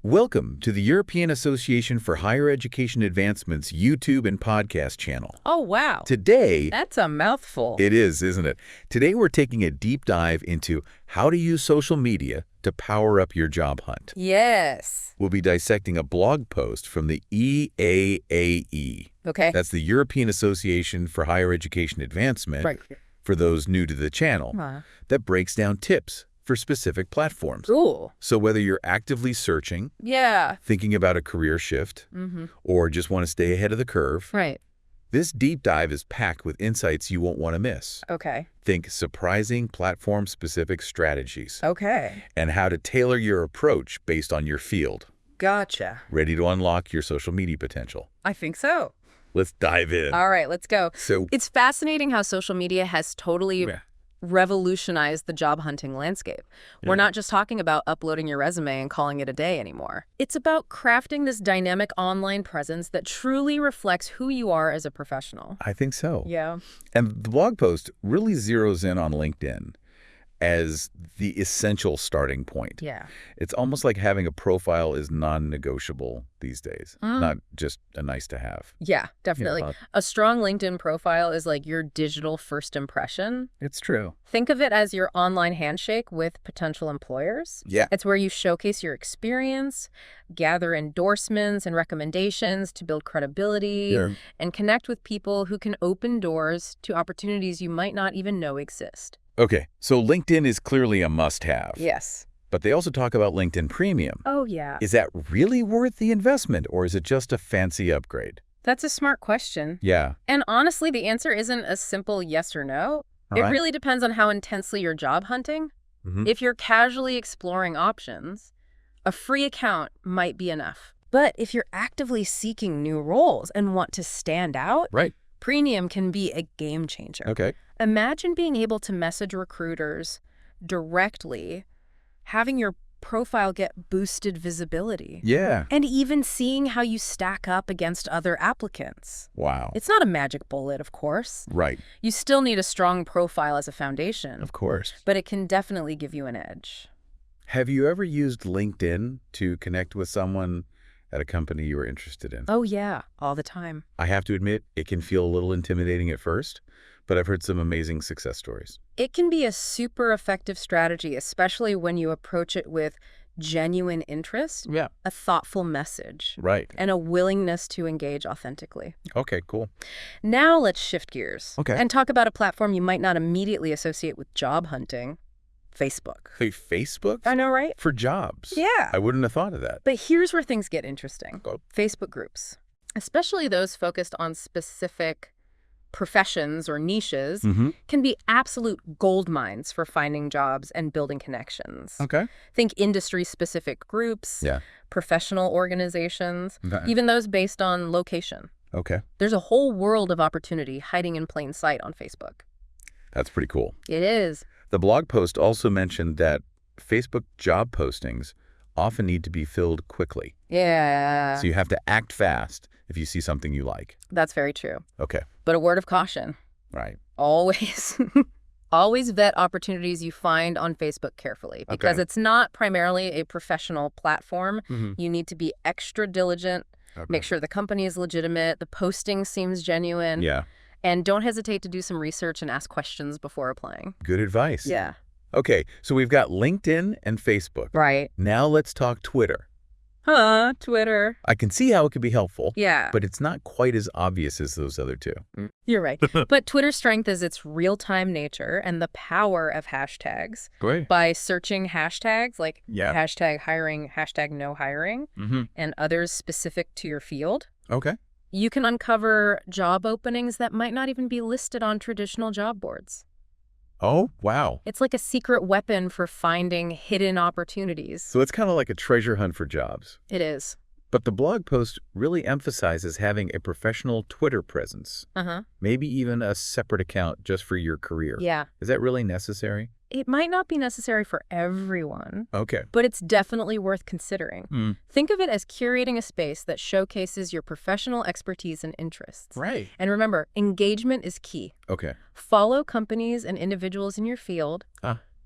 Welcome to the European Association for Higher Education Advancement's YouTube and podcast channel. Oh, wow. Today, That's a mouthful. it is, isn't it? Today we're taking a deep dive into how to use social media to power up your job hunt. Yes. We'll be dissecting a blog post from the EAAE. Okay. That's the European Association for Higher Education Advancement, Right. for those new to the channel, that breaks down tips for specific platforms. Ooh. So whether you're actively searching, Yeah. thinking about a career shift, or just want to stay ahead of the curve, Right. this deep dive is packed with insights you won't want to miss. Okay. Think surprising platform-specific strategies Okay. and how to tailor your approach based on your field. Gotcha. Ready to unlock your social media potential? I think so. Let's dive in. All right, let's go. So, It's fascinating how social media has totally revolutionized the job hunting landscape. We're not just talking about uploading your resume and calling it a day anymore. It's about crafting this dynamic online presence that truly reflects who you are as a professional. I think so. Yeah. And the blog post really zeroes in on LinkedIn as the essential starting point. Yeah. It's almost like having a profile is non-negotiable these days, not just a nice to have. Yeah, definitely. A strong LinkedIn profile is like your digital first impression. It's true. Think of it as your online handshake with potential employers. Yeah. It's where you showcase your experience, gather endorsements and recommendations to build credibility, and connect with people who can open doors to opportunities you might not even know exist. Okay, so LinkedIn is clearly a must-have. Yes. But they also talk about LinkedIn Premium. Oh, yeah. Is that really worth the investment, or is it just a fancy upgrade? That's a smart question. Yeah. And honestly, the answer isn't a simple yes or no. It really depends on how intensely you're job hunting. If you're casually exploring options, a free account might be enough. But if you're actively seeking new roles and want to stand out, Premium can be a game changer. Okay. Imagine being able to message recruiters directly, having your profile get boosted visibility. Yeah. And even seeing how you stack up against other applicants. Wow. It's not a magic bullet, of course. Right. You still need a strong profile as a foundation. Of course. But it can definitely give you an edge. Have you ever used LinkedIn to connect with someone at a company you were interested in? Oh, yeah, all the time. I have to admit, it can feel a little intimidating at first, but I've heard some amazing success stories. It can be a super effective strategy, especially when you approach it with genuine interest, a thoughtful message, Right. and a willingness to engage authentically. Okay, cool. Now let's shift gears and talk about a platform you might not immediately associate with job hunting: Facebook. Hey, Facebook? I know, right? For jobs? Yeah. I wouldn't have thought of that. But here's where things get interesting. Go. Facebook groups, especially those focused on specific professions or niches, can be absolute gold mines for finding jobs and building connections. Okay. Think industry-specific groups, professional organizations, even those based on location. Okay. There's a whole world of opportunity hiding in plain sight on Facebook. That's pretty cool. It is. The blog post also mentioned that Facebook job postings often need to be filled quickly. Yeah. So you have to act fast if you see something you like. That's very true. Okay. But a word of caution. Right. Always, always vet opportunities you find on Facebook carefully, because it's not primarily a professional platform. You need to be extra diligent, make sure the company is legitimate, the posting seems genuine. Yeah. And don't hesitate to do some research and ask questions before applying. Good advice. Yeah. Okay, so we've got LinkedIn and Facebook. Right. Now let's talk Twitter. Twitter. I can see how it could be helpful. Yeah. But it's not quite as obvious as those other two. You're right. But Twitter's strength is its real-time nature and the power of hashtags. Great. By searching hashtags like hashtag hiring, hashtag no hiring, and others specific to your field. Okay. You can uncover job openings that might not even be listed on traditional job boards. Oh, wow. It's like a secret weapon for finding hidden opportunities. So it's kind of like a treasure hunt for jobs. It is. But the blog post really emphasizes having a professional Twitter presence. Maybe even a separate account just for your career. Yeah. Is that really necessary? It might not be necessary for everyone. Okay. But it's definitely worth considering. Think of it as curating a space that showcases your professional expertise and interests. Right. And remember, engagement is key. Okay. Follow companies and individuals in your field.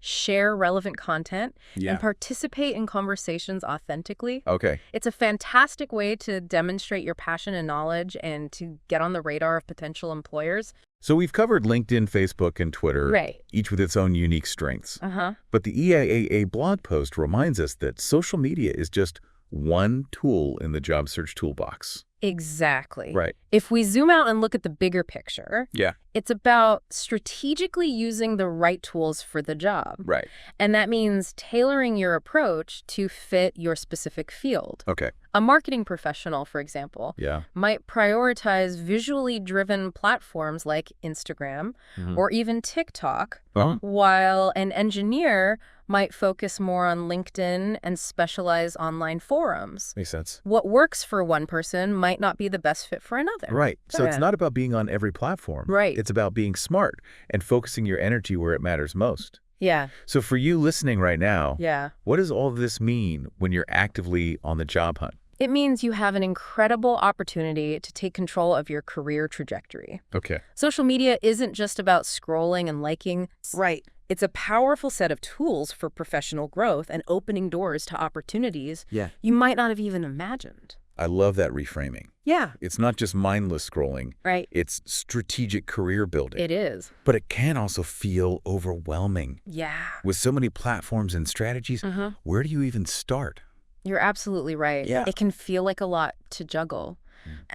share relevant content, Yeah. and participate in conversations authentically. Okay. It's a fantastic way to demonstrate your passion and knowledge and to get on the radar of potential employers. So we've covered LinkedIn, Facebook, and Twitter, Right. each with its own unique strengths. Uh-huh. But the EIAA blog post reminds us that social media is just one tool in the job search toolbox. Exactly. Right. If we zoom out and look at the bigger picture, Yeah. it's about strategically using the right tools for the job. Right. And that means tailoring your approach to fit your specific field. Okay. A marketing professional, for example, Yeah. might prioritize visually driven platforms like Instagram Mhm. or even TikTok, Uh-huh. while an engineer might focus more on LinkedIn and specialize online forums. Makes sense. What works for one person might not be the best fit for another. Right. So it's Yeah. not about being on every platform. Right. It's about being smart and focusing your energy where it matters most. Yeah, So for you listening right now, yeah. what does all of this mean when you're actively on the job hunt? It means you have an incredible opportunity to take control of your career trajectory. Okay. Social media isn't just about scrolling and liking. Right. It's a powerful set of tools for professional growth and opening doors to opportunities Yeah. you might not have even imagined. I love that reframing. Yeah, It's not just mindless scrolling. right. It's strategic career building. It is. But it can also feel overwhelming. Yeah. With so many platforms and strategies, where do you even start? You're absolutely right. Yeah. It can feel like a lot to juggle.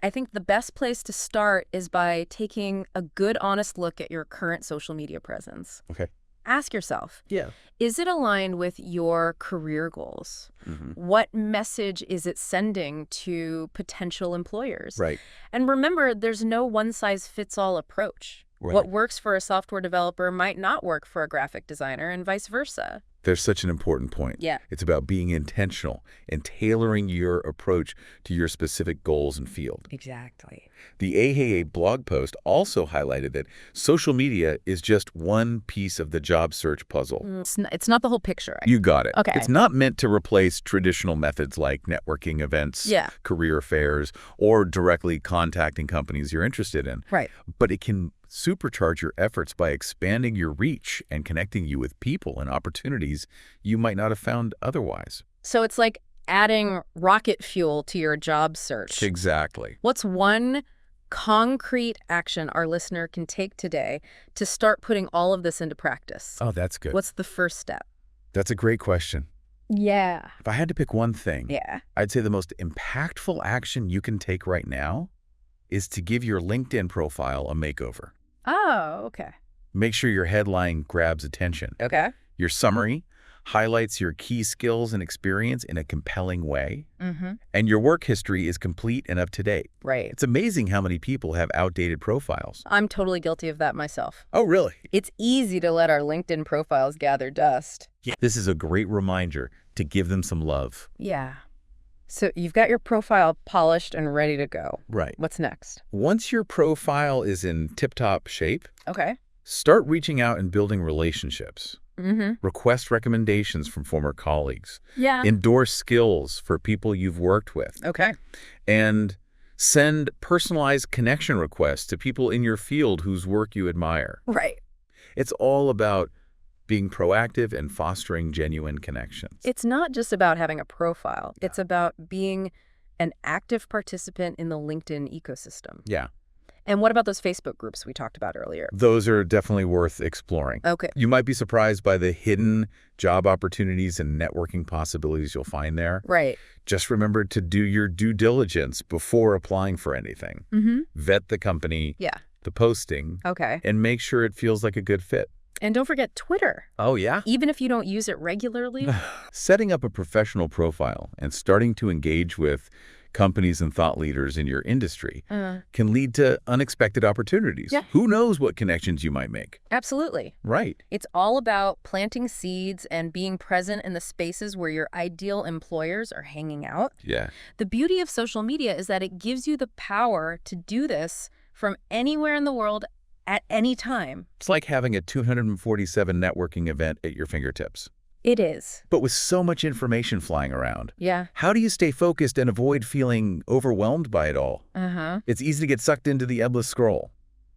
I think the best place to start is by taking a good, honest look at your current social media presence. Okay. Ask yourself, Yeah. is it aligned with your career goals? Mm-hmm. What message is it sending to potential employers? Right. And remember, there's no one-size-fits-all approach. Right. What works for a software developer might not work for a graphic designer and vice versa. There's such an important point. Yeah. It's about being intentional and tailoring your approach to your specific goals and field. Exactly. The AHA blog post also highlighted that social media is just one piece of the job search puzzle. It's not the whole picture. You got it. Okay. It's not meant to replace traditional methods like networking events, Yeah. career fairs, or directly contacting companies you're interested in. Right. But it can supercharge your efforts by expanding your reach and connecting you with people and opportunities you might not have found otherwise. So it's like adding rocket fuel to your job search. Exactly. What's one concrete action our listener can take today to start putting all of this into practice? Oh, that's good. What's the first step? That's a great question. Yeah. If I had to pick one thing, Yeah. I'd say the most impactful action you can take right now is to give your LinkedIn profile a makeover. Oh, okay. Make sure your headline grabs attention. Okay. Your summary highlights your key skills and experience in a compelling way, Mm-hmm. and your work history is complete and up to date. Right. It's amazing how many people have outdated profiles. I'm totally guilty of that myself. Oh, really? It's easy to let our LinkedIn profiles gather dust. This is a great reminder to give them some love. Yeah. So you've got your profile polished and ready to go. Right. What's next? Once your profile is in tip-top shape, Okay. start reaching out and building relationships. Mm-hmm. Request recommendations from former colleagues. Yeah. Endorse skills for people you've worked with. Okay. And send personalized connection requests to people in your field whose work you admire. Right. It's all about being proactive and fostering genuine connections. It's not just about having a profile. It's about being an active participant in the LinkedIn ecosystem. Yeah, And what about those Facebook groups we talked about earlier? those are definitely worth exploring. Okay. You might be surprised by the hidden job opportunities and networking possibilities you'll find there. Right. Just remember to do your due diligence before applying for anything. Mm-hmm. Vet the company, Yeah. the posting, Okay. and make sure it feels like a good fit. And don't forget Twitter. Oh, yeah? Even if you don't use it regularly. Setting up a professional profile and starting to engage with companies and thought leaders in your industry can lead to unexpected opportunities. Yeah. Who knows what connections you might make? Absolutely. Right. It's all about planting seeds and being present in the spaces where your ideal employers are hanging out. Yeah. The beauty of social media is that it gives you the power to do this from anywhere in the world at any time. It's like having a 247 networking event at your fingertips. It is. But with so much information flying around, Yeah. how do you stay focused and avoid feeling overwhelmed by it all? Uh-huh. It's easy to get sucked into the endless scroll.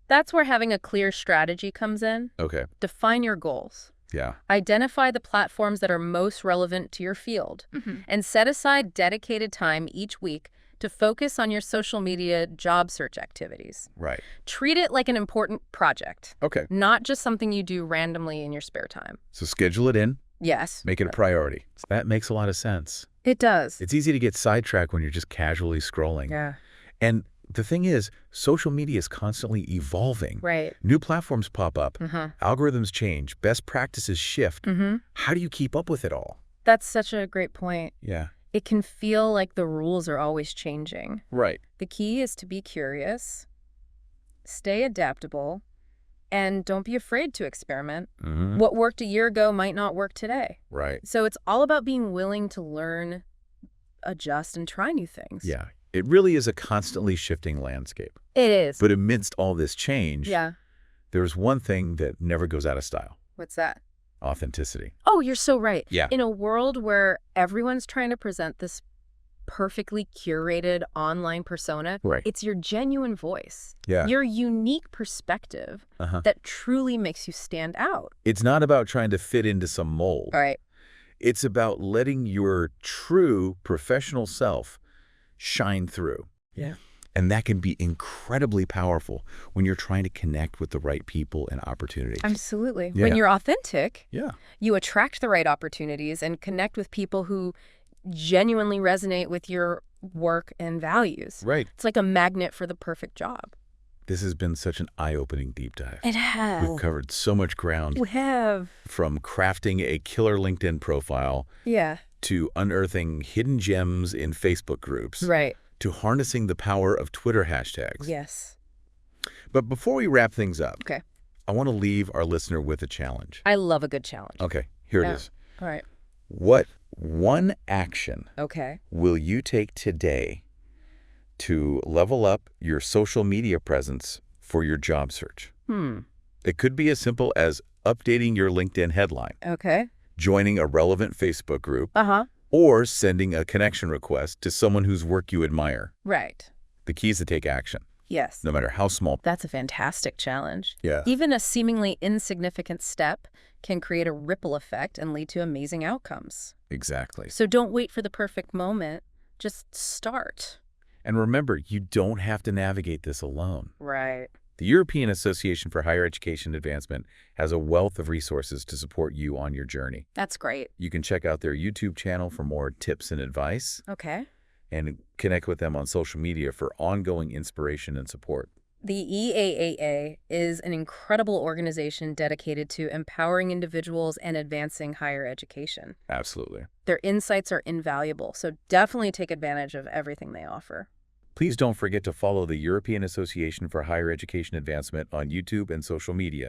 That's where having a clear strategy comes in. Okay. Define your goals. Yeah. Identify the platforms that are most relevant to your field and set aside dedicated time each week to focus on your social media job search activities. Right. Treat it like an important project, Okay. not just something you do randomly in your spare time. So schedule it in. Yes. Make it a priority. That makes a lot of sense. It does. It's easy to get sidetracked when you're just casually scrolling. Yeah. And the thing is, social media is constantly evolving. Right. New platforms pop up. Algorithms change. Best practices shift. How do you keep up with it all? That's such a great point. Yeah. It can feel like the rules are always changing. Right. The key is to be curious, stay adaptable, and don't be afraid to experiment. What worked a year ago might not work today. Right. So it's all about being willing to learn, adjust, and try new things. Yeah. It really is a constantly shifting landscape. It is. But amidst all this change, Yeah. there's one thing that never goes out of style. What's that? Authenticity. Oh, you're so right. Yeah. In a world where everyone's trying to present this perfectly curated online persona, Right. it's your genuine voice, Yeah. your unique perspective that truly makes you stand out. It's not about trying to fit into some mold. All right. It's about letting your true professional self shine through. Yeah. And that can be incredibly powerful when you're trying to connect with the right people and opportunities. Absolutely. Yeah. When you're authentic, Yeah. you attract the right opportunities and connect with people who genuinely resonate with your work and values. Right. It's like a magnet for the perfect job. This has been such an eye-opening deep dive. It has. We've covered so much ground, We have. from crafting a killer LinkedIn profile Yeah. to unearthing hidden gems in Facebook groups Right. to harnessing the power of Twitter hashtags. Yes. But before we wrap things up, Okay. I want to leave our listener with a challenge. I love a good challenge. Okay, here Yeah. it is. All right. What one action Okay. will you take today to level up your social media presence for your job search? It could be as simple as updating your LinkedIn headline, Okay. joining a relevant Facebook group, or sending a connection request to someone whose work you admire. Right. The key is to take action, Yes. no matter how small. That's a fantastic challenge. Yeah. Even a seemingly insignificant step can create a ripple effect and lead to amazing outcomes. Exactly. So don't wait for the perfect moment. Just start. And remember, you don't have to navigate this alone. Right. The European Association for Higher Education Advancement has a wealth of resources to support you on your journey. That's great. You can check out their YouTube channel for more tips and advice, Okay. and connect with them on social media for ongoing inspiration and support. The EAAA is an incredible organization dedicated to empowering individuals and advancing higher education. Absolutely. Their insights are invaluable, so definitely take advantage of everything they offer. Please don't forget to follow the European Association for Higher Education Advancement on YouTube and social media